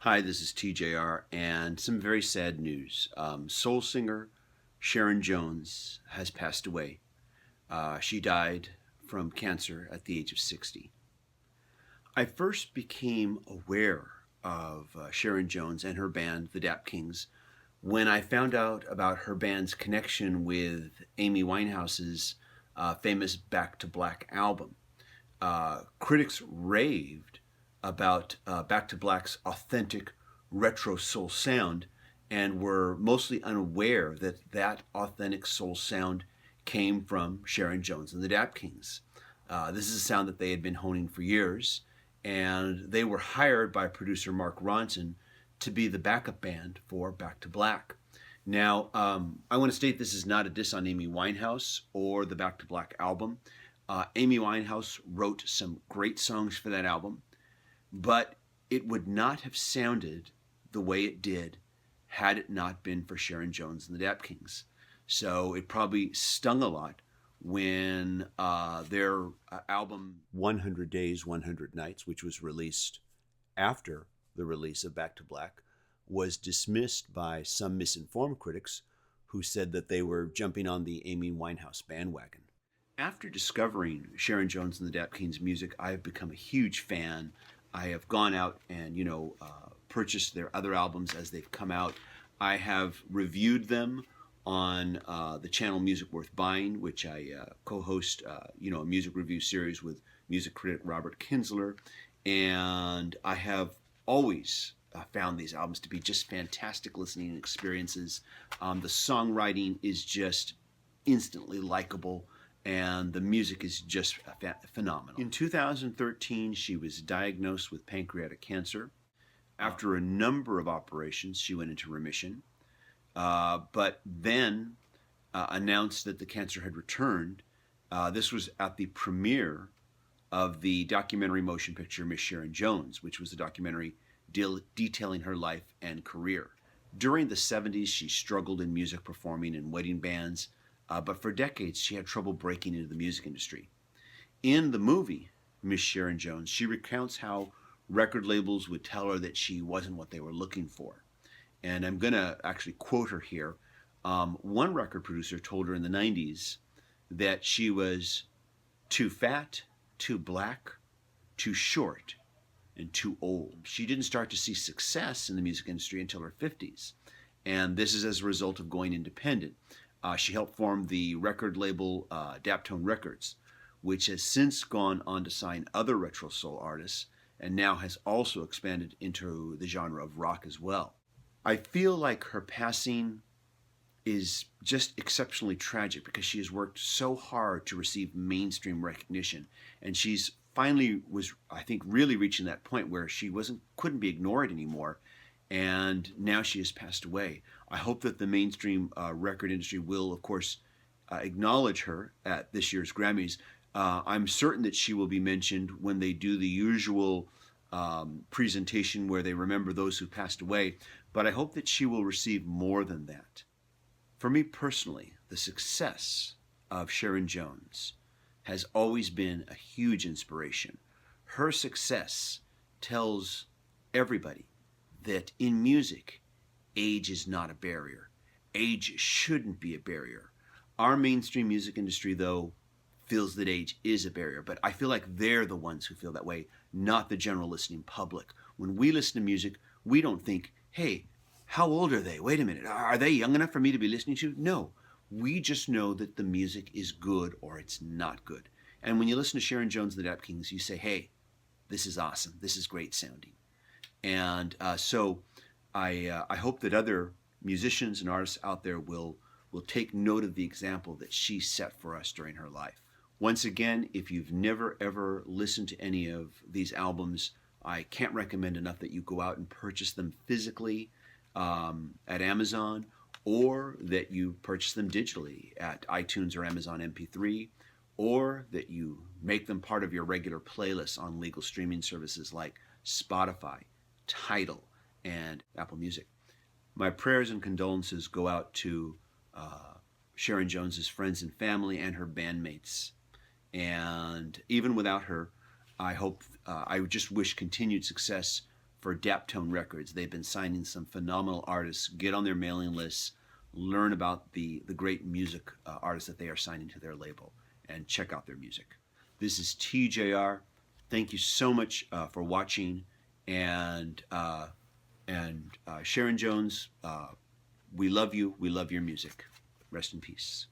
Hi, this is TJR, and some very sad news. Soul singer Sharon Jones has passed away. She died from cancer at the age of 60. I first became aware of Sharon Jones and her band, the Dap Kings, when I found out about her band's connection with Amy Winehouse's famous Back to Black album. Critics raved about Back to Black's authentic retro soul sound and were mostly unaware that that authentic soul sound came from Sharon Jones and the Dap Kings. This is a sound that they had been honing for years, and they were hired by producer Mark Ronson to be the backup band for Back to Black. Now, I want to state this is not a diss on Amy Winehouse or the Back to Black album. Amy Winehouse wrote some great songs for that album, but it would not have sounded the way it did had it not been for Sharon Jones and the Dap Kings. So it probably stung a lot when their album 100 Days, 100 Nights, which was released after the release of Back to Black, was dismissed by some misinformed critics who said that they were jumping on the Amy Winehouse bandwagon. After discovering Sharon Jones and the Dap Kings music, I have become a huge fan. I have gone out and, purchased their other albums as they've come out. I have reviewed them on the channel Music Worth Buying, which I co-host, a music review series with music critic Robert Kinsler. And I have always found these albums to be just fantastic listening experiences. The songwriting is just instantly likable, and the music is just phenomenal. In 2013, she was diagnosed with pancreatic cancer. After a number of operations, she went into remission, but then announced that the cancer had returned. This was at the premiere of the documentary motion picture Miss Sharon Jones, which was a documentary detailing her life and career. During the 70s, she struggled in music, performing in wedding bands, but for decades she had trouble breaking into the music industry. In the movie Miss Sharon Jones, she recounts how record labels would tell her that she wasn't what they were looking for. And I'm going to actually quote her here. One record producer told her in the 90s that she was too fat, too black, too short, and too old. She didn't start to see success in the music industry until her 50s. And this is as a result of going independent. She helped form the record label Daptone Records, which has since gone on to sign other retro soul artists and now has also expanded into the genre of rock as well. I feel like her passing is just exceptionally tragic because she has worked so hard to receive mainstream recognition, and she's finally was, I think, really reaching that point where she couldn't be ignored anymore, and now she has passed away. I hope that the mainstream record industry will, of course, acknowledge her at this year's Grammys. I'm certain that she will be mentioned when they do the usual presentation where they remember those who passed away, but I hope that she will receive more than that. For me personally, the success of Sharon Jones has always been a huge inspiration. Her success tells everybody that in music, age is not a barrier. Age shouldn't be a barrier. Our mainstream music industry, though, feels that age is a barrier, but I feel like they're the ones who feel that way, not the general listening public. When we listen to music, we don't think, hey, how old are they? Wait a minute, are they young enough for me to be listening to? No, we just know that the music is good or it's not good. And when you listen to Sharon Jones and the Dap Kings, you say, hey, this is awesome, this is great sounding. And so I hope that other musicians and artists out there will take note of the example that she set for us during her life. Once again, if you've never ever listened to any of these albums, I can't recommend enough that you go out and purchase them physically at Amazon, or that you purchase them digitally at iTunes or Amazon MP3, or that you make them part of your regular playlists on legal streaming services like Spotify, Tidal, and Apple Music. My prayers and condolences go out to Sharon Jones's friends and family and her bandmates. And even without her, I just wish continued success for Daptone Records. They've been signing some phenomenal artists. Get on their mailing lists, learn about the great music artists that they are signing to their label, and check out their music. This is TJR. Thank you so much for watching, and Sharon Jones, we love you. We love your music. Rest in peace.